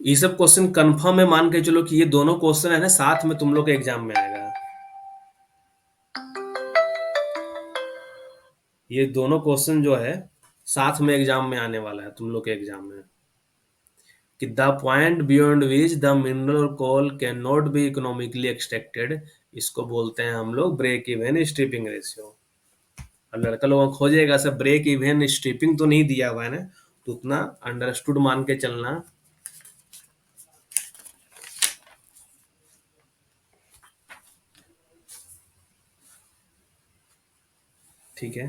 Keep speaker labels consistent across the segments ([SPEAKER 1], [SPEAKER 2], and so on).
[SPEAKER 1] ये सब question confirm है, मान के चलो कि ये दोनों क्वेश्चन है ना साथ में तुम लोग के एग्जाम में आएगा। ये दोनों क्वेश्चन जो है साथ में एग्जाम में आने वाला है तुम लोग के एग्जाम में, कि the point beyond which the mineral coal can not be economically extracted, इसको बोलते हैं हम लोग ब्रेक इवन स्ट्रिपिंग रेशियो। और लड़का लोग खोजेगा सब ब्रेक इवन स्ट्रिपिंग तो नहीं दिया हुआ है ना, तो उतना अंडरस्टूड मान के चलना। ठीक है।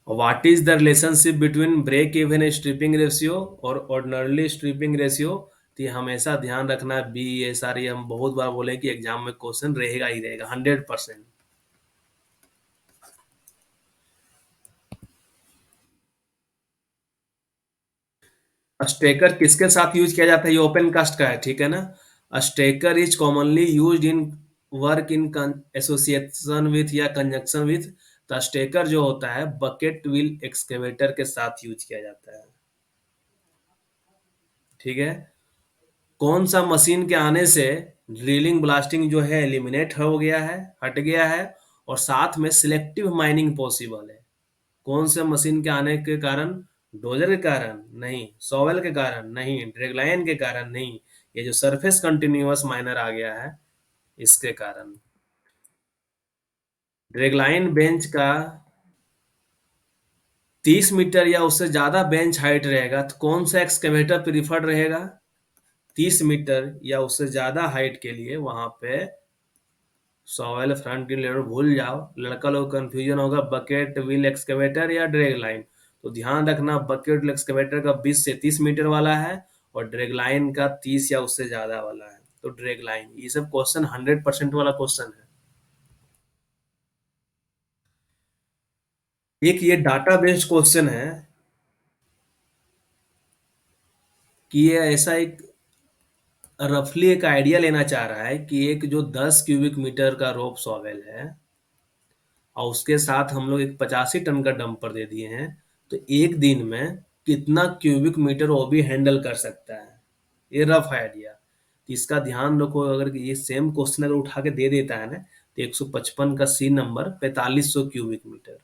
[SPEAKER 1] What is the relationship between break even stripping ratio और ऑर्डिनरली स्ट्रिपिंग रेशियो? तो ये हमेशा ध्यान रखना, बी ये सारी हम बहुत बार बोले कि एग्जाम में क्वेश्चन रहेगा ही रहेगा 100%। स्टेकर किसके साथ यूज किया जाता है? ये ओपन कास्ट का है, ठीक है ना। Strecker is commonly use in work in association with या कंजक्शन विथ। तो स्टेकर जो होता है बकेट व्हील एक्सकेवेटर के साथ यूज किया जाता है। ठीक है। कौन सा मशीन के आने से ड्रिलिंग ब्लास्टिंग जो है एलिमिनेट हो गया है, हट गया है, और साथ में सिलेक्टिव माइनिंग पॉसिबल है? कौन से मशीन के आने के कारण? डोजर के कारण नहीं, सॉवेल के कारण नहीं, ड्रैगलाइन के कारण नहीं, ये जो सरफेस कंटिन्यूअस माइनर आ गया है इसके कारण। ड्रैगलाइन बेंच का 30 मीटर या उससे ज्यादा बेंच हाइट रहेगा तो कौन सा एक्सकेवेटर प्रीफर्ड रहेगा? 30 मीटर या उससे ज्यादा हाइट के लिए वहां पे सॉइल फ्रंट लेवल भूल जाओ, लड़का लोग कंफ्यूजन होगा बकेट व्हील एक्सकेवेटर या ड्रैग लाइन। तो ध्यान रखना बकेट व्हील एक्सकेवेटर का 20 से 30 मीटर वाला है और ड्रैग लाइन का 30 या उससे ज्यादा वाला है। तो ड्रैग लाइन, ये सब क्वेश्चन 100% वाला क्वेश्चन है। एक ये डाटा बेस्ड क्वेश्चन है कि ये ऐसा एक रफली एक आइडिया लेना चाह रहा है कि एक जो 10 क्यूबिक मीटर का रोप सॉवेल है और उसके साथ हम लोग एक 85 टन का डंपर दे दिए हैं, तो एक दिन में कितना क्यूबिक मीटर वो भी हैंडल कर सकता है? ये रफ आइडिया। तो इसका ध्यान रखो, अगर ये सेम क्वेश्चन अगर उठा के दे देता है ना, तो 155 का सी नंबर 4500 क्यूबिक मीटर।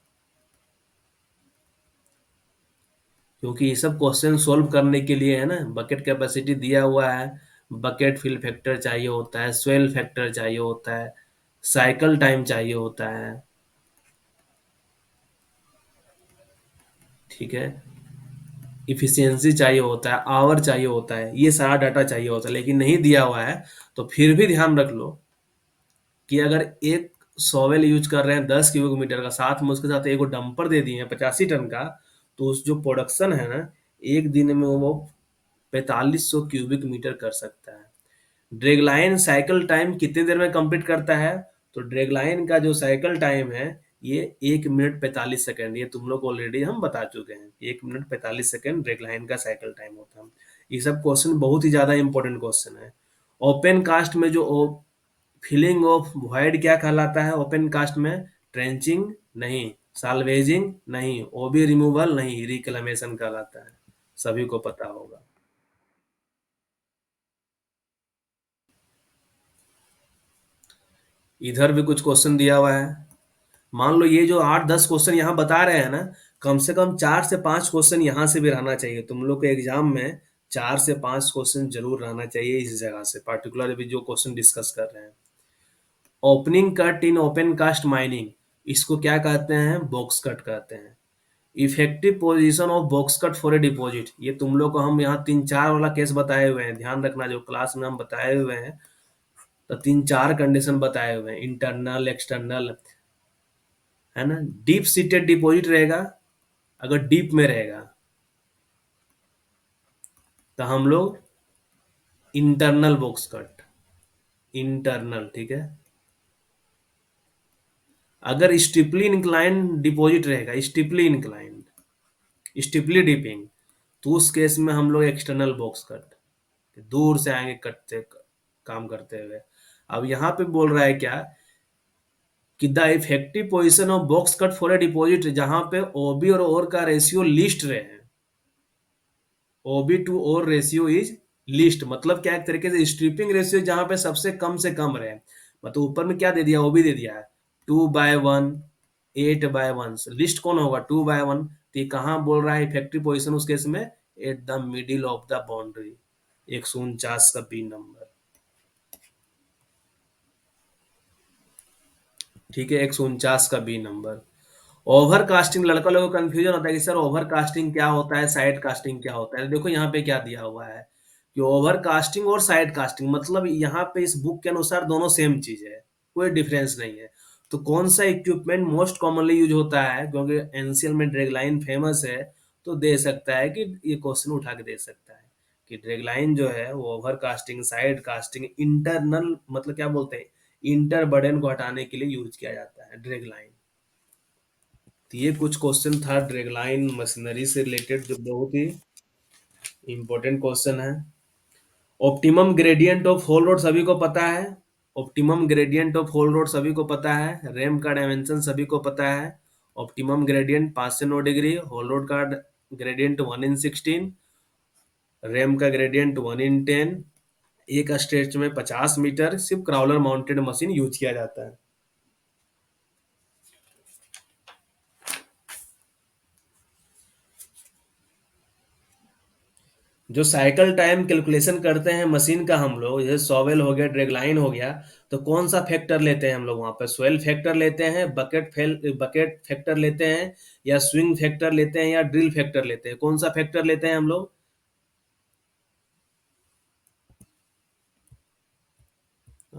[SPEAKER 1] क्योंकि ये सब क्वेश्चन सोल्व करने के लिए है ना, बकेट कैपेसिटी दिया हुआ है, बकेट फिल फैक्टर चाहिए होता है, स्वेल फैक्टर चाहिए होता है, साइकिल टाइम चाहिए होता है। ठीक है। इफिशियंसी चाहिए होता है, आवर चाहिए होता है, ये सारा डाटा चाहिए होता है, लेकिन नहीं दिया हुआ है। तो फिर भी ध्यान रख लो कि अगर एक सॉवेल यूज कर रहे हैं 10 क्यूबिक मीटर का, साथ में उसके साथ एक डंपर दे दिए हैं 85 टन का, तो उस जो प्रोडक्शन है ना एक दिन में वो 4500 क्यूबिक मीटर कर सकता है। ड्रैगलाइन साइकिल टाइम कितनी देर में कंप्लीट करता है? तो ड्रैगलाइन का जो साइकिल टाइम है ये 1 मिनट 45 सेकंड, ये तुम लोग ऑलरेडी हम बता चुके हैं, 1 मिनट 45 सेकंड ड्रैगलाइन का साइकिल टाइम होता है। ये सब क्वेश्चन बहुत ही ज्यादा इंपॉर्टेंट क्वेश्चन है। ओपन कास्ट में जो फिलिंग ऑफ वॉइड क्या कहलाता है? ओपन कास्ट में ट्रेंचिंग नहीं, साल्वेजिंग नहीं, ओबी रिमूवल नहीं, रिक्लेमेशन कहलाता है। सभी को पता होगा। इधर भी कुछ क्वेश्चन दिया हुआ है। मान लो ये जो 8-10 क्वेश्चन यहाँ बता रहे हैं ना, कम से कम 4 से 5 क्वेश्चन यहाँ से भी रहना चाहिए तुम लोग के एग्जाम में। 4 से 5 क्वेश्चन जरूर रहना चाहिए इस जगह से, पर्टिकुलर अभी जो क्वेश्चन डिस्कस कर रहे हैं। Opening cut in open cast mining, इसको क्या कहते हैं? बॉक्स कट कहते हैं। Effective position of box cut for a deposit, ये तुम लोग को हम यहाँ 3-4 वाला केस बताए हुए हैं, ध्यान रखना जो क्लास में हम बताए हुए हैं। तो 3-4 कंडीशन बताए हुए हैं, इंटरनल एक्सटर्नल, है ना। डीप सीटेड डिपॉजिट रहेगा, अगर डीप में रहेगा तो हम लोग इंटरनल बॉक्स कट, इंटरनल, ठीक है। अगर स्टिपली इंक्लाइंड डिपॉजिट रहेगा, स्टिपली इंक्लाइंड, स्टिपली डिपिंग, तो उस केस में हम लोग एक्सटर्नल बॉक्स कट, दूर से आएंगे कटते काम करते हुए। अब यहाँ पे बोल रहा है क्या कि the effective position of box cut for a deposit, जहां पे ओबी और ओर का रेशियो लिस्ट रहे हैं, OB to ore ratio is least मतलब क्या, एक तरीके से स्ट्रिपिंग रेशियो जहां पे सबसे कम रहे। मतलब ऊपर में क्या दे दिया, वो भी दे दिया है 2/1, 8/1। लिस्ट कौन होगा, 2/1। तो ये कहाँ बोल रहा है इफेक्टिव पोजीशन उस केस में, at the middle of the boundary, 149 का बी नंबर। ठीक है, 149 का बी नंबर। ओवर कास्टिंग, लड़का लोगों को कंफ्यूजन होता है कि सर ओवर कास्टिंग क्या होता है, साइड कास्टिंग क्या होता है। देखो यहाँ पे क्या दिया हुआ है कि ओवर कास्टिंग और साइड कास्टिंग, मतलब यहाँ पे इस बुक के अनुसार दोनों सेम चीज है, कोई डिफरेंस नहीं है। तो कौन सा इक्विपमेंट मोस्ट कॉमनली यूज होता है, क्योंकि एनसीएल में ड्रैगलाइन फेमस है, तो दे सकता है कि ये क्वेश्चन उठा के दे सकता है कि ड्रैगलाइन जो है वो over casting, side casting, internal मतलब क्या बोलते हैं, इंटर बर्डन को हटाने के लिए यूज किया जाता है ड्रैगलाइन। तो ये कुछ क्वेश्चन था ड्रैगलाइन मशीनरी से रिलेटेड, जो बहुत ही इंपॉर्टेंट क्वेश्चन है। Optimum gradient of haul road सभी को पता है, optimum gradient of haul road सभी को पता है, रैम का डायमेंशन सभी को पता है। ऑप्टिमम ग्रेडियंट 5 से 9 डिग्री, होल रोड का ग्रेडियंट 1/16, रैम का ग्रेडियंट 1/10। एक स्ट्रेच में 50 मीटर, सिर्फ क्राउलर माउंटेड मशीन यूज किया जाता है। जो साइकिल टाइम कैलकुलेशन करते हैं मशीन का हम लोग, जैसे सॉवेल हो गया, ड्रैगलाइन हो गया, तो कौन सा फैक्टर लेते हैं हम लोग वहां पर, स्वेल फैक्टर लेते हैं, बकेट फैक्टर लेते हैं, या स्विंग फैक्टर लेते हैं, या ड्रिल फैक्टर लेते हैं, कौन सा फैक्टर लेते हैं हम लोग।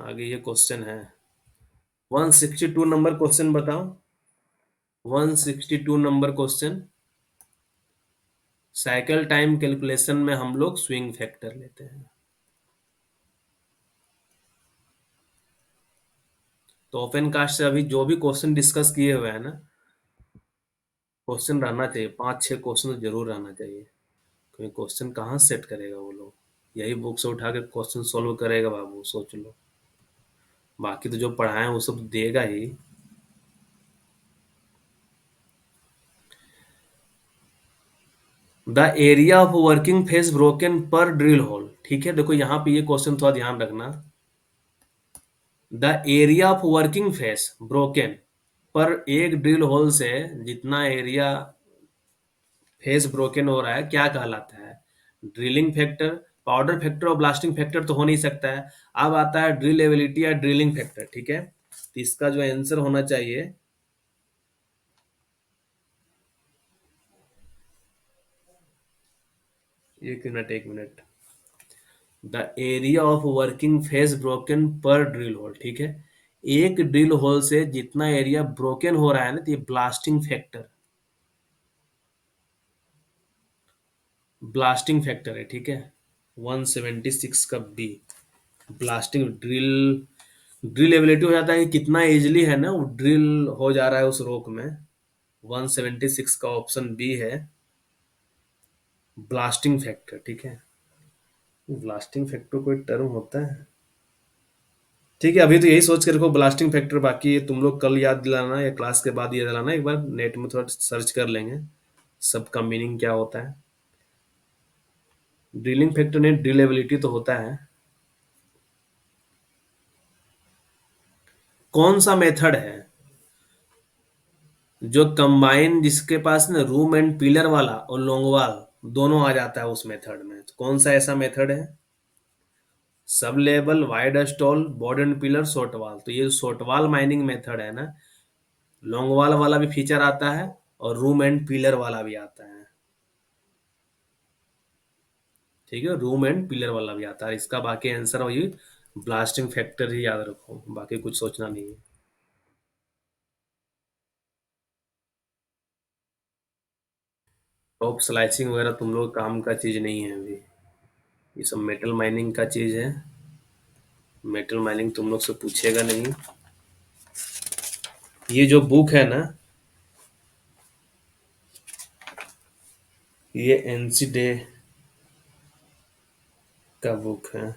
[SPEAKER 1] आगे ये क्वेश्चन है, 162 नंबर क्वेश्चन बताओ। 162 number question, cycle time calculation में हम लोग स्विंग फैक्टर लेते हैं। तो ओपन कास्ट से अभी जो भी क्वेश्चन डिस्कस किए हुए हैं ना, क्वेश्चन रहना चाहिए, 5-6 क्वेश्चन तो जरूर रहना चाहिए। क्योंकि क्वेश्चन कहाँ सेट करेगा वो लोग, यही बुक से उठा के क्वेश्चन सॉल्व करेगा बाबू, सोच लो। बाकी तो जो पढ़ाए वो सब देगा ही। The area of working face broken पर ड्रिल होल, ठीक है, देखो यहाँ पे ये क्वेश्चन थोड़ा ध्यान रखना। The area of working face broken पर एक ड्रिल होल से जितना एरिया फेस ब्रोकन हो रहा है क्या कहलाता है, ड्रिलिंग फैक्टर, पाउडर फैक्टर और ब्लास्टिंग फैक्टर तो हो नहीं सकता है। अब आता है ड्रिल एबिलिटी या ड्रिलिंग फैक्टर, ठीक है। तो इसका जो आंसर होना चाहिए, 1 minute, the area of working face broken पर ड्रिल होल, ठीक है। एक ड्रिल होल से जितना एरिया ब्रोकन हो रहा है ना, तो ये ब्लास्टिंग फैक्टर, ब्लास्टिंग फैक्टर है, ठीक है। 176 का B, blasting drill, drillability हो जाता है कि कितना इजली है ना वो ड्रिल हो जा रहा है उस रोक में। 176 का ऑप्शन बी है, ब्लास्टिंग फैक्टर, ठीक है। ब्लास्टिंग फैक्टर कोई टर्म होता है, ठीक है। अभी तो यही सोच के रखो ब्लास्टिंग फैक्टर, बाकी ये तुम लोग कल याद दिलाना या क्लास के बाद याद दिलाना, एक बार नेट में थोड़ा सर्च कर लेंगे सबका मीनिंग क्या होता है। ड्रिलिंग फैक्टर ने ड्रिल एबिलिटी तो होता है। कौन सा मेथड है जो कंबाइन, जिसके पास ना रूम एंड पिलर वाला और लोंगवाल दोनों आ जाता है उस मेथड में, तो कौन सा ऐसा मेथड है। Sublevel, wide stall, board and pillar, shortwall. तो ये शॉर्टवाल माइनिंग मेथड है ना, लॉन्गवाल वाला भी फीचर आता है और रूम एंड पिलर वाला भी आता है, ठीक है, रूम एंड पिलर वाला भी आता है। इसका बाकी आंसर वही ब्लास्टिंग फैक्टर ही याद रखो, बाकी कुछ सोचना नहीं है। टॉप स्लाइसिंग वगैरह तुम लोग काम का चीज नहीं है अभी, ये सब मेटल माइनिंग का चीज है। मेटल माइनिंग तुम लोग से पूछेगा नहीं। ये जो बुक है ना, ये एनसी डे का बुक है,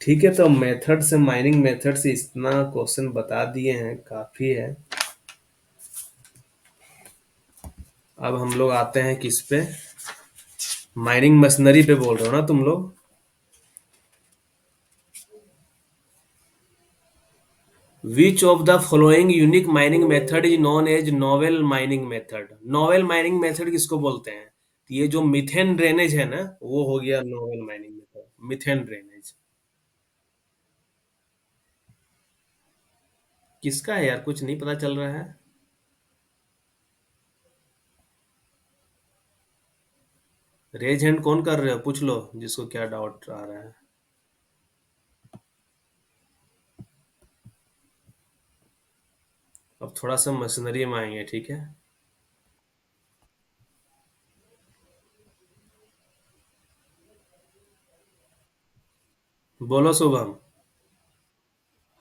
[SPEAKER 1] ठीक है। तो मेथड से, माइनिंग मेथड से इतना क्वेश्चन बता दिए हैं, काफी है। अब हम लोग आते हैं किस पे, माइनिंग मशीनरी पे बोल रहे हो ना तुम लोग? Which of the following unique mining method is known as novel mining method? Novel mining method किसको बोलते हैं? तो ये जो मिथेन ड्रेनेज है ना, वो हो गया novel mining method, methane drainage. किसका है यार, कुछ नहीं पता चल रहा है। रेज हैंड कौन कर रहे हो, पूछ लो जिसको क्या डाउट आ रहा है। अब थोड़ा सा मशीनरी में आएंगे, ठीक है। बोलो शुभम।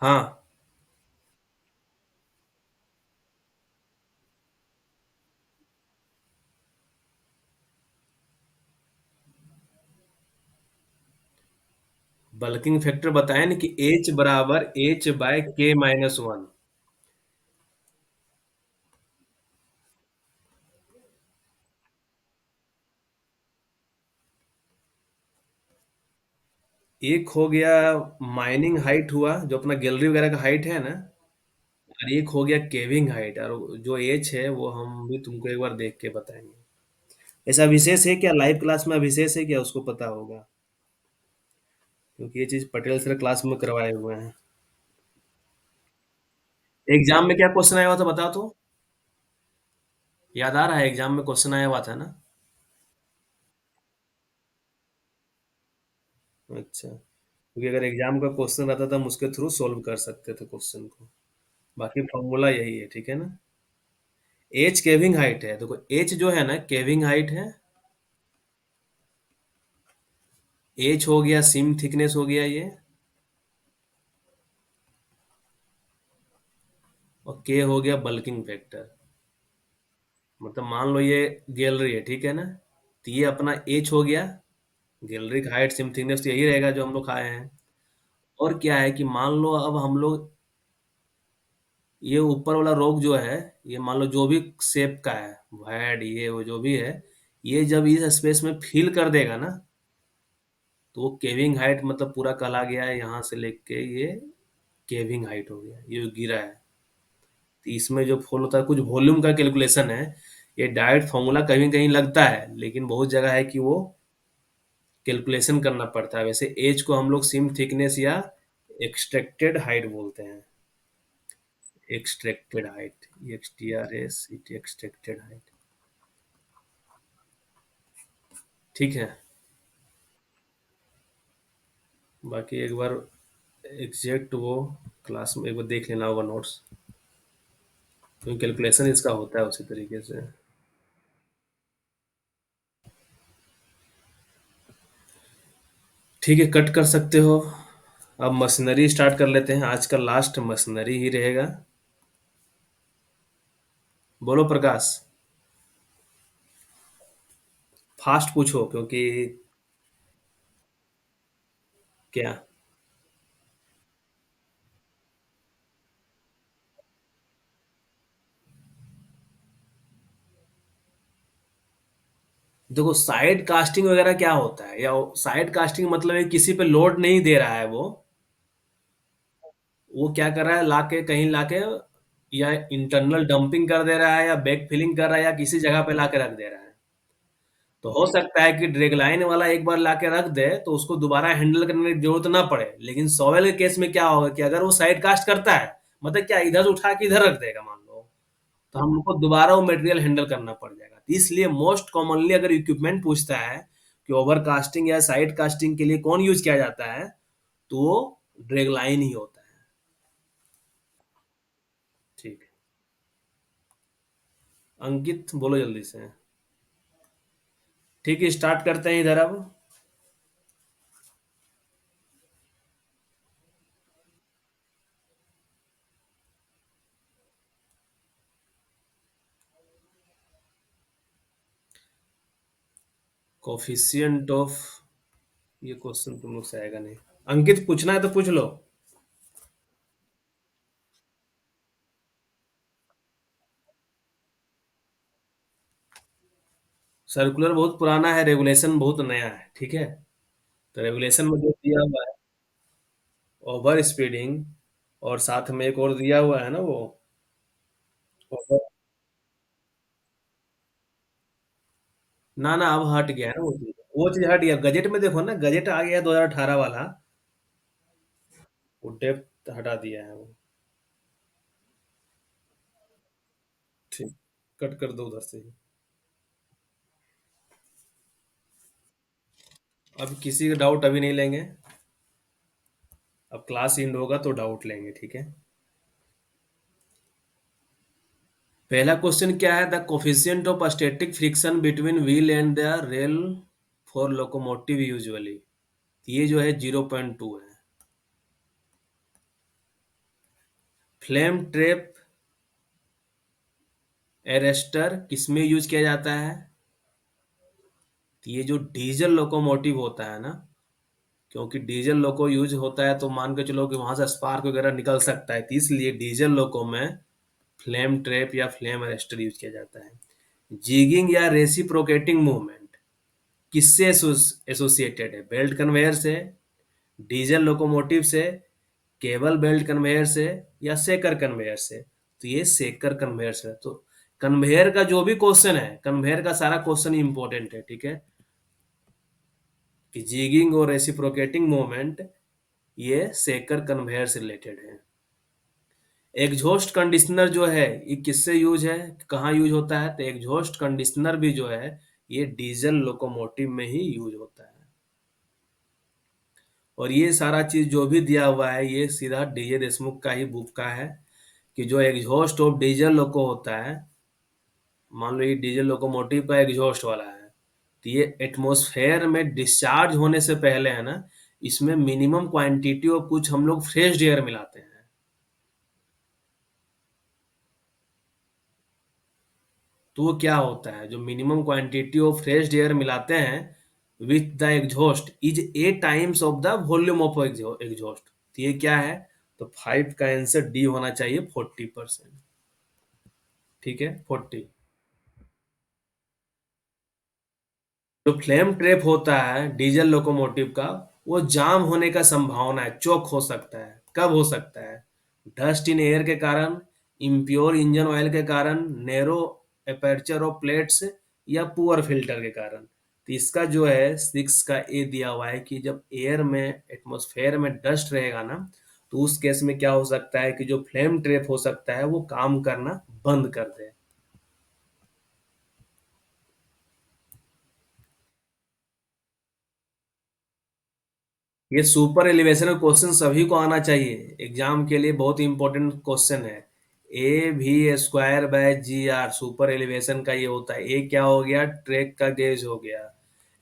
[SPEAKER 1] हाँ। बल्किंग फैक्टर बताया ना कि H बराबर H/K-1। एक हो गया माइनिंग हाइट हुआ, जो अपना गैलरी वगैरह का हाइट है ना। और एक हो गया केविंग हाइट, और जो एच है वो हम भी तुमको एक बार देख के बताएंगे। ऐसा विशेष है क्या, लाइव क्लास में विशेष है क्या, उसको पता होगा। क्योंकि ये चीज पटेल सर क्लास में करवाए हुए हैं। एग्जाम में क्या क्वेश्चन आया हुआ था बताओ तो। याद आ रहा है, एग्जाम में क्वेश्चन आया हुआ था ना। अच्छा, क्योंकि अगर एग्जाम का क्वेश्चन रहता तो हम उसके थ्रू सोल्व कर सकते थे क्वेश्चन को। बाकी फॉर्मूला यही है, ठीक है ना। एच केविंग हाइट है, देखो एच जो है ना केविंग हाइट है। एच हो गया सिम थिकनेस हो गया ये। और के हो गया बल्किंग फैक्टर। मतलब मान लो ये गैलरी है, ठीक है ना। तो ये अपना एच हो गया, गैलरी का हाइट सिम थिकनेस तो यही रहेगा जो हम लोग खाए हैं। और क्या है कि मान लो अब हम लोग ये ऊपर वाला रोग जो है, ये मान लो जो भी शेप का है, वैड ये वो जो भी है, ये जब इस स्पेस में फिल कर देगा ना, तो वो केविंग हाइट मतलब पूरा कला गया है यहाँ से लेके ये केविंग हाइट हो गया, ये जो गिरा है। तो इसमें जो फॉल होता है कुछ वॉल्यूम का कैलकुलेशन है। ये डायरेक्ट फॉर्मूला कहीं कहीं लगता है, लेकिन बहुत जगह है कि वो कैलकुलेशन करना पड़ता है। वैसे एज को हम लोग सिम थिकनेस या एक्सट्रैक्टेड हाइट बोलते हैं। एक्सट्रैक्टेड हाइट, एक्सटीआरएस, एक्सट्रैक्टेड हाइट। ठीक है। बाकी एक बार एग्जैक्ट वो क्लास में एक बार देख लेना होगा नोट्स, क्योंकि कैलकुलेशन इसका होता है उसी तरीके से। ठीक है, कट कर सकते हो। अब मशीनरी स्टार्ट कर लेते हैं, आज का लास्ट मशीनरी ही रहेगा। बोलो प्रकाश। फास्ट पूछो क्योंकि। क्या? देखो साइड कास्टिंग वगैरह क्या होता है, या साइड कास्टिंग मतलब है किसी पे लोड नहीं दे रहा है वो क्या कर रहा है, लाके कहीं लाके, या इंटरनल डंपिंग कर दे रहा है, या बैक फिलिंग कर रहा है, या किसी जगह पे लाके रख दे रहा है। तो हो सकता है कि ड्रैग लाइन वाला एक बार लाके रख दे तो उसको दोबारा हैंडल करने की जरूरत ना पड़े, लेकिन सॉवेल के केस में क्या होगा कि अगर वो साइड कास्ट करता है, मतलब क्या इधर से उठा के इधर रख देगा मान लो, तो हमको दोबारा वो मटेरियल हैंडल करना पड़ जाएगा। तो इसलिए मोस्ट कॉमनली अगर इक्विपमेंट पूछता है कि ओवर कास्टिंग या साइड कास्टिंग के लिए कौन यूज किया जाता है, तो वो ड्रैग लाइन ही होता है। ठीक है। अंकित बोलो जल्दी से। ठीक है, स्टार्ट करते हैं इधर अब। कोफिशिएंट ऑफ, ये क्वेश्चन तुम लोग से आएगा नहीं। अंकित पूछना है तो पूछ लो। सर्कुलर बहुत पुराना है, रेगुलेशन बहुत नया है, ठीक है। तो रेगुलेशन में जो दिया हुआ है ओवर स्पीडिंग, और साथ में एक और दिया हुआ है ना वो ओवर, ना ना अब हट गया है ना वो चीज हट गया, गजट में देखो ना, गजट आ गया 2018 वाला, वो डेप्थ हटा दिया है वो। ठीक, कट कर दो उधर से ही। अब किसी का डाउट अभी नहीं लेंगे, अब क्लास एंड होगा तो डाउट लेंगे, ठीक है। पहला क्वेश्चन क्या है, the coefficient of static friction between wheel and the rail for locomotive usually, ये जो है 0.2 है। फ्लेम ट्रैप एरेस्टर किसमें यूज किया जाता है, तो ये जो डीजल लोकोमोटिव होता है ना, क्योंकि डीजल लोको यूज होता है तो मान के चलो कि वहां से स्पार्क वगैरह निकल सकता है, तो इसलिए डीजल लोको में फ्लेम ट्रैप या फ्लेम अरेस्टर यूज किया जाता है। जिगिंग या रेसिप्रोकेटिंग मूवमेंट किससे एसोसिएटेड है, बेल्ट कन्वेयर से, डीजल लोकोमोटिव से, केबल बेल्ट कन्वेयर से, या सेकर कन्वेयर से, तो ये सेकर कन्वेयर से है। तो कन्वेयर का जो भी क्वेश्चन है, कन्वेयर का सारा क्वेश्चन इंपॉर्टेंट है, ठीक है। कि जिगिंग और रेसिप्रोकेटिंग मूवमेंट ये सेकर कन्वेयर से रिलेटेड है। एग्जॉस्ट कंडीशनर जो है ये किससे यूज है, कहाँ यूज होता है, तो एग्जॉस्ट कंडीशनर भी जो है ये डीजल लोकोमोटिव में ही यूज होता है। और ये सारा चीज जो भी दिया हुआ है ये सीधा डीजे देशमुख का ही बुक का है, कि जो एग्जॉस्ट ऑफ डीजल लोको होता है, मान लो ये डीजल लोकोमोटिव का एग्जॉस्ट वाला है, तो ये एटमॉस्फेयर में डिस्चार्ज होने से पहले है ना, इसमें मिनिमम क्वांटिटी ऑफ कुछ हम लोग फ्रेश एयर मिलाते हैं। तो वो क्या होता है, जो minimum quantity of fresh air मिलाते हैं with the exhaust is 8 times of the volume of exhaust, तो ये क्या है, तो 5 का आंसर डी होना चाहिए, 40%। ठीक है, 40। जो फ्लेम ट्रैप होता है डीजल लोकोमोटिव का, वो जाम होने का संभावना है, चोक हो सकता है, कब हो सकता है, डस्ट इन एयर के कारण, इम्प्योर इंजन ऑयल के कारण, नैरो एपर्चर ऑफ प्लेट्स, या पुअर फिल्टर के कारण। तो इसका जो है 6 का ए दिया हुआ है कि जब एयर में एटमॉस्फेयर में डस्ट रहेगा ना, तो उस केस में क्या हो सकता है कि जो फ्लेम ट्रैप हो सकता है वो काम करना बंद कर दे। ये सुपर एलिवेशन का क्वेश्चन सभी को आना चाहिए, एग्जाम के लिए बहुत इंपॉर्टेंट क्वेश्चन है। A V square by G R super elevation का ये होता है। ए क्या हो गया, ट्रैक का गेज हो गया।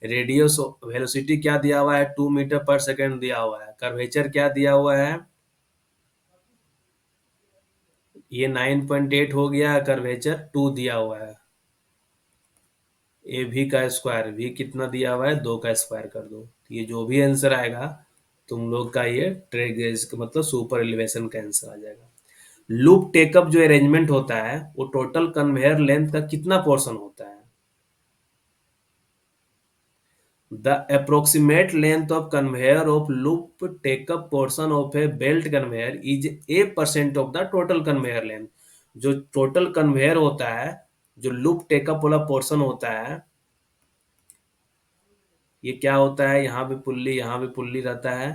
[SPEAKER 1] रेडियस वेलोसिटी क्या दिया हुआ है, 2 मीटर पर सेकेंड दिया हुआ है। कर्वेचर क्या दिया हुआ है, ये 9.8 हो गया, कर्वेचर 2 दिया हुआ है। ए भी का स्क्वायर, भी कितना दिया हुआ है, 2 का स्क्वायर कर दो, ये जो भी आंसर आएगा तुम लोग का ये ट्रैक गेज का मतलब सुपर एलिवेशन का आंसर आ जाएगा। लूप टेकअप जो अरेंजमेंट होता है वो टोटल कन्वेयर लेंथ का कितना पोर्शन होता है, the approximate length of conveyor of loop take up portion of A belt conveyor is 8% of the total conveyor length. जो टोटल कन्वेयर होता है, जो लूप टेकअप वाला पोर्शन होता है, ये क्या होता है, यहाँ भी पुल्ली यहाँ भी पुल्ली रहता है,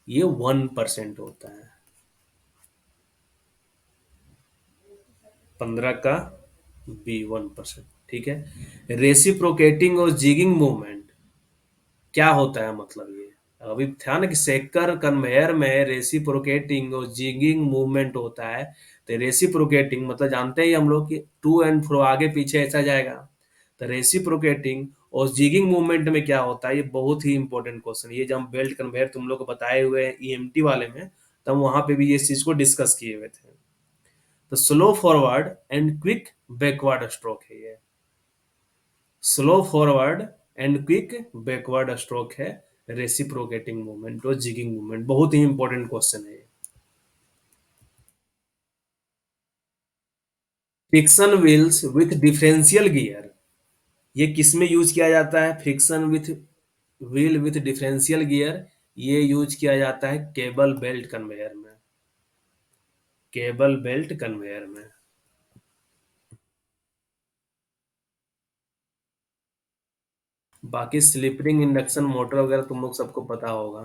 [SPEAKER 1] ये 1% होता है। 15 का बी 1%, ठीक है। रेसिप्रोकेटिंग और जिगिंग मूवमेंट क्या होता है, मतलब ये अभी था ना कि सेकर कन्वेयर में रेसिप्रोकेटिंग और जिगिंग मूवमेंट होता है। तो रेसिप्रोकेटिंग मतलब जानते ही हम लोग कि टू एंड फ्रो, आगे पीछे ऐसा जाएगा। तो रेसिप्रोकेटिंग और जिगिंग मूवमेंट में क्या होता है, ये बहुत ही इंपॉर्टेंट क्वेश्चन। ये जब हम बेल्ट कन्वेयर तुम लोग को बताए हुए हैं ईएमटी वाले में, तब वहां पे भी ये चीज को डिस्कस किए हुए थे। तो slow forward and quick backward stroke है ये, slow forward and quick backward stroke है रेसिप्रोकेटिंग मूवमेंट और जिगिंग मूवमेंट। बहुत ही इंपॉर्टेंट क्वेश्चन है ये। Friction wheels with differential gear ये किस में यूज किया जाता है? Friction with wheel with differential gear, ये यूज किया जाता है केबल बेल्ट कन्वेयर में। केबल बेल्ट कन्वेयर में। बाकी स्लिप रिंग, इंडक्शन मोटर वगैरह तुम लोग सबको पता होगा।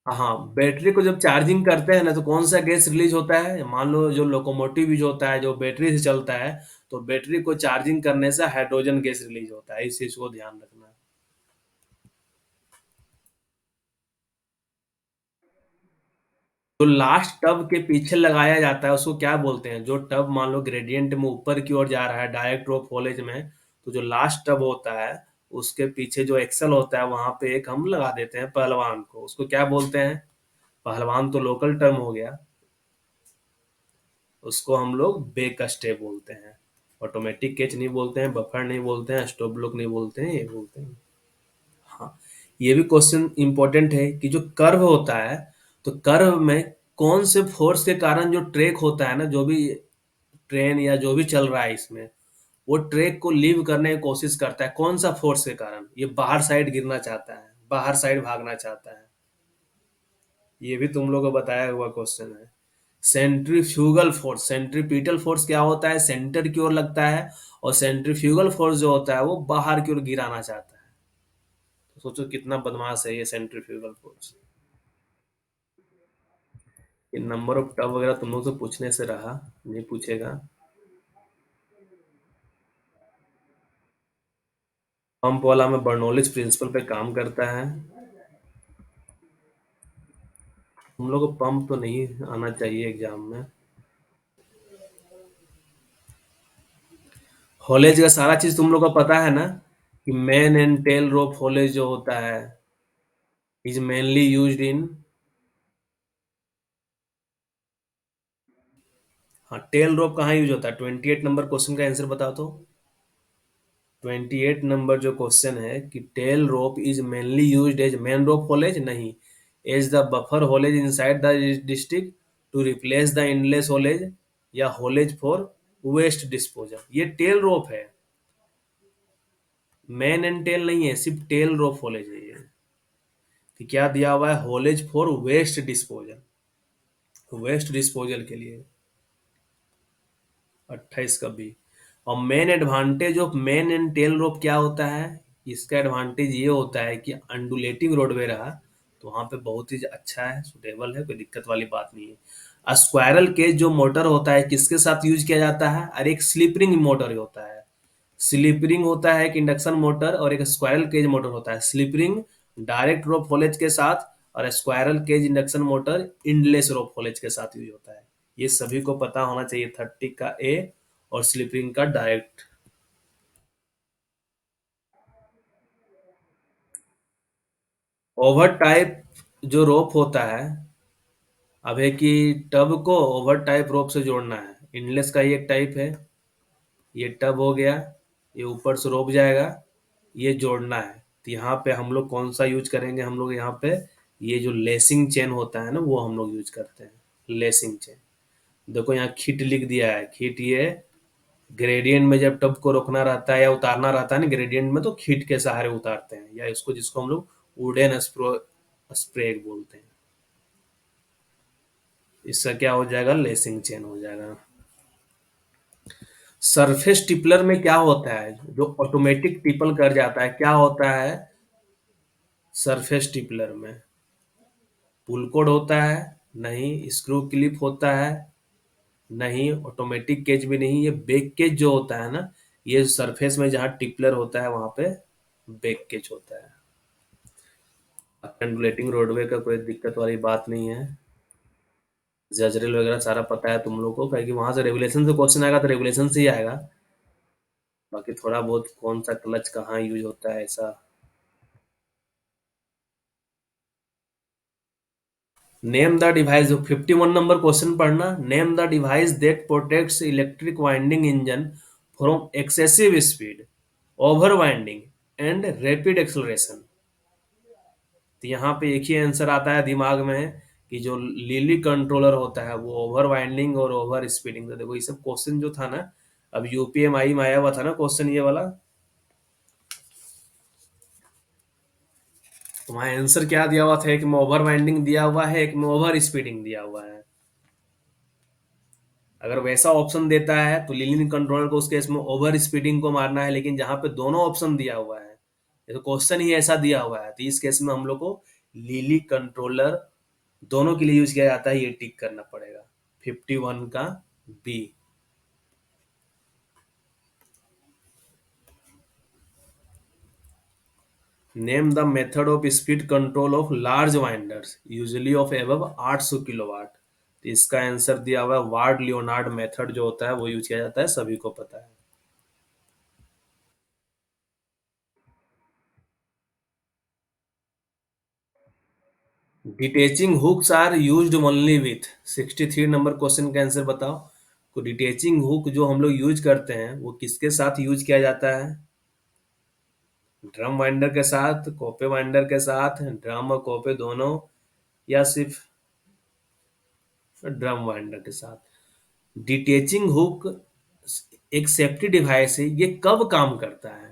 [SPEAKER 1] हाँ, बैटरी को जब चार्जिंग करते हैं ना तो कौन सा गैस रिलीज होता है? मान लो जो लोकोमोटिव यूज होता है जो बैटरी से चलता है, तो बैटरी को चार्जिंग करने से हाइड्रोजन गैस रिलीज होता है, इस चीज को ध्यान रखना। जो लास्ट टब के पीछे लगाया जाता है उसको क्या बोलते हैं? जो टब मान लो ग्रेडियंट में ऊपर की ओर जा रहा है डायरेक्ट रो फॉलेज में, तो जो लास्ट टब होता है उसके पीछे जो एक्सल होता है वहां पे एक हम लगा देते हैं पहलवान को, उसको क्या बोलते हैं? पहलवान तो लोकल टर्म हो गया, उसको हम लोग बेक स्टे बोलते हैं। ऑटोमेटिक कैच नहीं बोलते हैं, बफर नहीं बोलते हैं, स्टॉप ब्लॉक नहीं बोलते हैं, ये बोलते हैं। हाँ, ये भी क्वेश्चन इंपॉर्टेंट है कि जो कर्व होता है, तो कर्व में कौन से फोर्स के कारण जो ट्रैक होता है ना, जो भी ट्रेन या जो भी चल रहा है इसमें, वो ट्रैक को लीव करने की कोशिश करता है, कौन सा फोर्स के कारण? ये बाहर साइड गिरना चाहता है, बाहर साइड भागना चाहता है। ये भी तुम लोग को बताया हुआ क्वेश्चन है। सेंट्रीफ्यूगल फोर्स, सेंट्रीपिटल फोर्स क्या होता है? सेंटर की ओर लगता है, और सेंट्रीफ्यूगल फोर्स जो होता है वो बाहर की ओर गिराना चाहता है। तो सोचो कितना बदमाश है ये सेंट्रीफ्यूगल फोर्स। ये नंबर ऑफ टर्म वगैरह तुम लोग से पूछने से रहा, नहीं पूछेगा। पंप वाला में बर्नौलिस प्रिंसिपल पे काम करता है। तुम लोग को पंप तो नहीं आना चाहिए एग्जाम में। हॉलेज का सारा चीज तुम लोग को पता है ना, कि main and tail rope haulage जो होता है इज मेनली यूज्ड इन। हाँ, टेल रोप कहाँ यूज होता है? 28 नंबर क्वेश्चन का आंसर बताओ तो। 28 नंबर जो क्वेश्चन है कि tail rope is mainly used as main rope haulage, नहीं, as the buffer haulage inside the district, to replace the endless haulage, या होलेज फॉर वेस्ट डिस्पोजल। ये टेल रोप है, मेन एंड टेल नहीं है, सिर्फ tell रोप haulage है ये। कि क्या दिया हुआ है? Haulage for waste disposal, waste disposal के लिए। 28 का बी। और main advantage of main and tail rope क्या होता है? इसका एडवांटेज ये होता है कि अंडुलेटिंग रोडवे रहा तो वहां पे बहुत ही अच्छा है, सुटेबल है, कोई दिक्कत वाली बात नहीं है। स्क्वायरल केज जो मोटर होता है किसके साथ यूज किया जाता है? अरे एक स्लिप रिंग मोटर होता है। स्लिप रिंग होता है एक इंडक्शन मोटर, और एक स्क्वायरल केज मोटर होता है। Slip ring direct rope haulage के साथ, और squirrel cage induction motor endless rope haulage के साथ यूज होता है। ये सभी को पता होना चाहिए, 30 का ए और स्लिप रिंग का डायरेक्ट। ओवर टाइप जो रोप होता है, अब है कि टब को ओवर टाइप रोप से जोड़ना है। इंडलेस का ही एक टाइप है, ये टब हो गया, ये ऊपर से रोप जाएगा, ये जोड़ना है। तो यहाँ पे हम लोग कौन सा यूज करेंगे? हम लोग यहाँ पे ये जो लेसिंग चेन होता है ना वो हम लोग यूज करते हैं, लेसिंग चेन। देखो यहाँ खीट लिख दिया है, खीट ये ग्रेडियंट में जब टब को रोकना रहता है या उतारना रहता है ना ग्रेडियंट में, तो खीट के सहारे उतारते हैं, या इसको जिसको हम लोग वुडन स्प्रेग बोलते हैं। इसका क्या हो जाएगा? लेसिंग चेन हो जाएगा। सरफेस टिपलर में क्या होता है? जो ऑटोमेटिक टिपल कर जाता है, क्या होता है सरफेस टिपलर में? पुल कोड होता है? नहीं। स्क्रू क्लिप होता है? नहीं। ऑटोमेटिक केज भी नहीं। ये बेक केज जो होता है ना, ये सरफेस में जहाँ टिपलर होता है वहां पे बेक केज होता है। अंडुलेटिंग रोडवे का कोई दिक्कत वाली बात नहीं है। जजरेल वगैरह सारा पता है तुम लोग को, क्योंकि वहां से रेगुलेशन से क्वेश्चन आएगा तो रेगुलेशन से ही आएगा। बाकी थोड़ा बहुत कौन सा क्लच कहाँ यूज होता है ऐसा। Name the device, 51 number question पढ़ना। Name the device that protects electric winding engine from excessive speed, over winding and rapid acceleration. तो यहाँ पे एक ही आंसर आता है दिमाग में, कि जो लिली कंट्रोलर होता है वो ओवर वाइंडिंग और ओवर स्पीडिंग, तो देखो ये सब क्वेश्चन जो था ना, अब यूपीएमआई में आया हुआ था ना क्वेश्चन ये वाला, तो वहाँ आंसर क्या दिया हुआ था, एक में ओवर वाइंडिंग दिया हुआ है, एक में ओवर स्पीडिंग दिया हुआ है। अगर वैसा ऑप्शन देता है तो लिनियर कंट्रोलर को उस केस में ओवर स्पीडिंग को मारना है, लेकिन जहां पे दोनों ऑप्शन दिया हुआ है, ये तो क्वेश्चन ही ऐसा दिया हुआ है, तो इस केस में हम लोग को लिली कंट्रोलर दोनों के लिए यूज किया जाता है, ये टिक करना पड़ेगा 51 का B. Name the method of speed control of large winders usually of above 800 kilowatt, तो इसका आंसर दिया हुआ है वार्ड लियोनार्ड मेथड जो होता है वो यूज किया जाता है, सभी को पता है। Detaching hooks are used only with, 63 number question का आंसर बताओ। तो डिटेचिंग हुक जो हम लोग यूज करते हैं वो किसके साथ यूज किया जाता है? ड्रम वाइंडर के साथ, कोपे वाइंडर के साथ, ड्रम और कोपे दोनों, या सिर्फ ड्रम वाइंडर के साथ? डिटेचिंग हुक एक सेफ्टी डिवाइस है, ये कब काम करता है?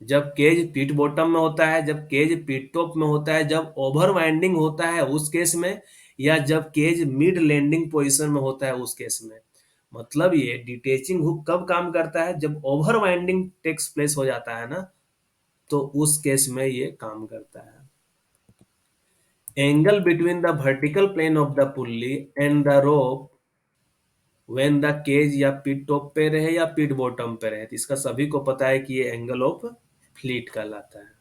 [SPEAKER 1] जब केज पीट बॉटम में होता है, जब केज पीट टॉप में होता है, जब ओवर वाइंडिंग होता है उस केस में, या जब केज मिड लैंडिंग पोजीशन में होता है उस केस में। मतलब ये डिटेचिंग हुक कब काम करता है? जब ओवर वाइंडिंग टेक्स प्लेस हो जाता है ना, तो उस केस में ये काम करता है। Angle between the vertical plane of the pulley and the rope when the cage या पीट टॉप पे रहे या पीट बॉटम पे रहे, तो इसका सभी को पता है कि ये एंगल ऑफ फ्लीट कहलाता है।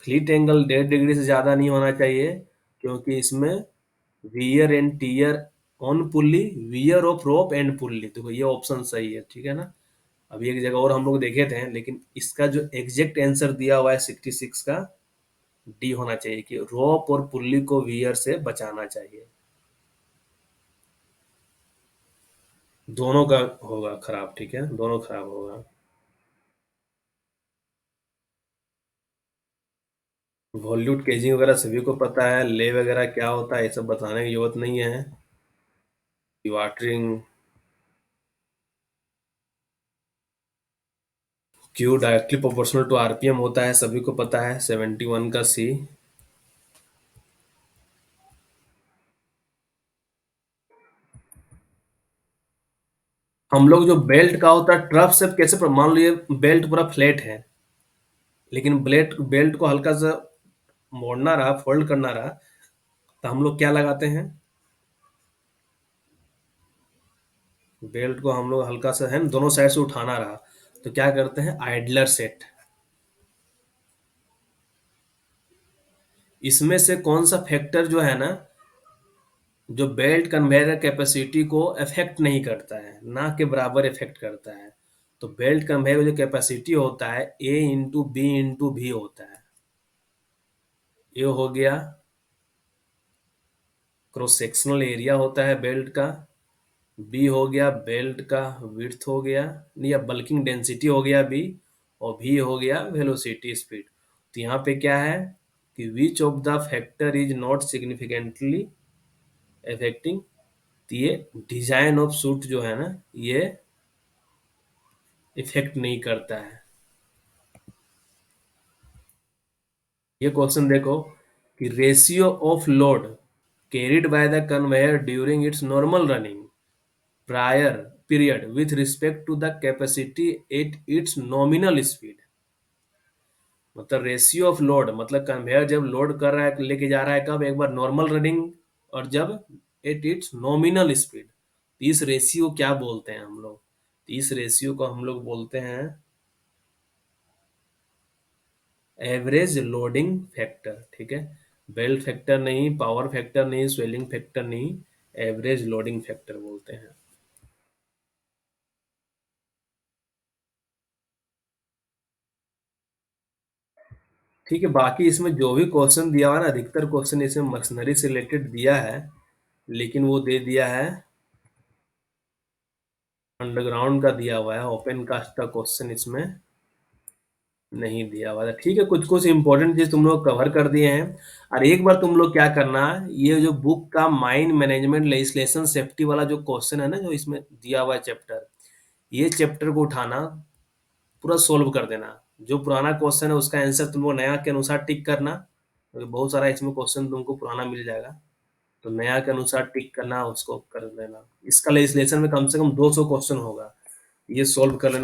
[SPEAKER 1] फ्लीट एंगल 1.5 डिग्री से ज्यादा नहीं होना चाहिए, क्योंकि इसमें wear and tear on pulley, wear of rope and pulley, तो ये ऑप्शन सही है, ठीक है ना। अभी एक जगह और हम लोग देखे थे, लेकिन इसका जो एग्जैक्ट आंसर दिया हुआ है 66 का, डी होना चाहिए कि रोप और पुल्ली को वियर से बचाना चाहिए। दोनों का होगा खराब, ठीक है, दोनों खराब होगा। वॉल्यूट केजिंग वगैरह सभी को पता है, ले वगैरह क्या होता है ये सब बताने की जरूरत नहीं है। Watering, Q directly proportional to RPM होता है, सभी को पता है, 71 का सी। हम लोग जो बेल्ट का होता है ट्रफ से कैसे मान लीजिए बेल्ट पूरा फ्लैट है, लेकिन बेल्ट बेल्ट को हल्का सा मोड़ना रहा, फोल्ड करना रहा, तो हम लोग क्या लगाते हैं? बेल्ट को हम लोग हल्का सा है ना, दोनों साइड से उठाना रहा, तो क्या करते हैं? Idler set. इसमें से कौन सा फैक्टर जो है ना, जो बेल्ट कन्वेयर कैपेसिटी को अफेक्ट नहीं करता है, ना के बराबर इफेक्ट करता है? तो बेल्ट कन्वेयर जो कैपेसिटी होता है ए इंटू बी इंटू भी होता है। ये हो गया क्रॉस सेक्शनल एरिया होता है बेल्ट का, बी हो गया बेल्ट का विड्थ हो गया, नहीं, या बल्किंग डेंसिटी हो गया बी, और भी हो गया वेलोसिटी स्पीड। तो यहाँ पे क्या है कि विच of the factor is not significantly affecting, तो ये डिजाइन ऑफ सूट जो है ना, ये इफेक्ट नहीं करता है। ये क्वेश्चन देखो कि ratio of load carried by the conveyor during its normal running prior period with respect to the capacity at its nominal speed. मतलब रेशियो ऑफ लोड, मतलब कन्वेयर जब लोड कर रहा है, लेके जा रहा है, कब? एक बार नॉर्मल रनिंग, और जब एट इट्स नॉमिनल स्पीड। इस रेशियो क्या बोलते हैं हम लोग? इस रेशियो को हम लोग बोलते हैं एवरेज लोडिंग फैक्टर, ठीक है। बेल्ट फैक्टर नहीं, पावर फैक्टर नहीं, स्वेलिंग फैक्टर नहीं, एवरेज लोडिंग फैक्टर बोलते हैं। ठीक है, बाकी इसमें जो भी क्वेश्चन दिया हुआ है ना, अधिकतर क्वेश्चन इसमें मशीनरी से रिलेटेड दिया है, लेकिन वो दे दिया है अंडरग्राउंड का दिया हुआ है, ओपन कास्ट का क्वेश्चन इसमें नहीं दिया हुआ था। ठीक है, कुछ-कुछ इम्पोर्टेंट चीज़ तुम लोग कवर कर दिए हैं और एक बार तुम लोग क्या करना, ये जो बुक का माइन मैनेजमेंट लेजिस्लेशन सेफ्टी वाला जो क्वेश्चन है ना, जो इसमें दिया हुआ है चैप्टर, ये चैप्टर को उठाना, पूरा सोल्व कर देना। जो पुराना क्वेश्चन है उसका आंसर तुम लोग नया के अनुसार टिक करना, क्योंकि बहुत सारा इसमें क्वेश्चन तुमको पुराना मिल जाएगा। तो नया के अनुसार टिक करना, उसको कर देना। इसका लेजिस्लेशन में कम से कम 200 क्वेश्चन होगा, ये सोल्व कर लेना।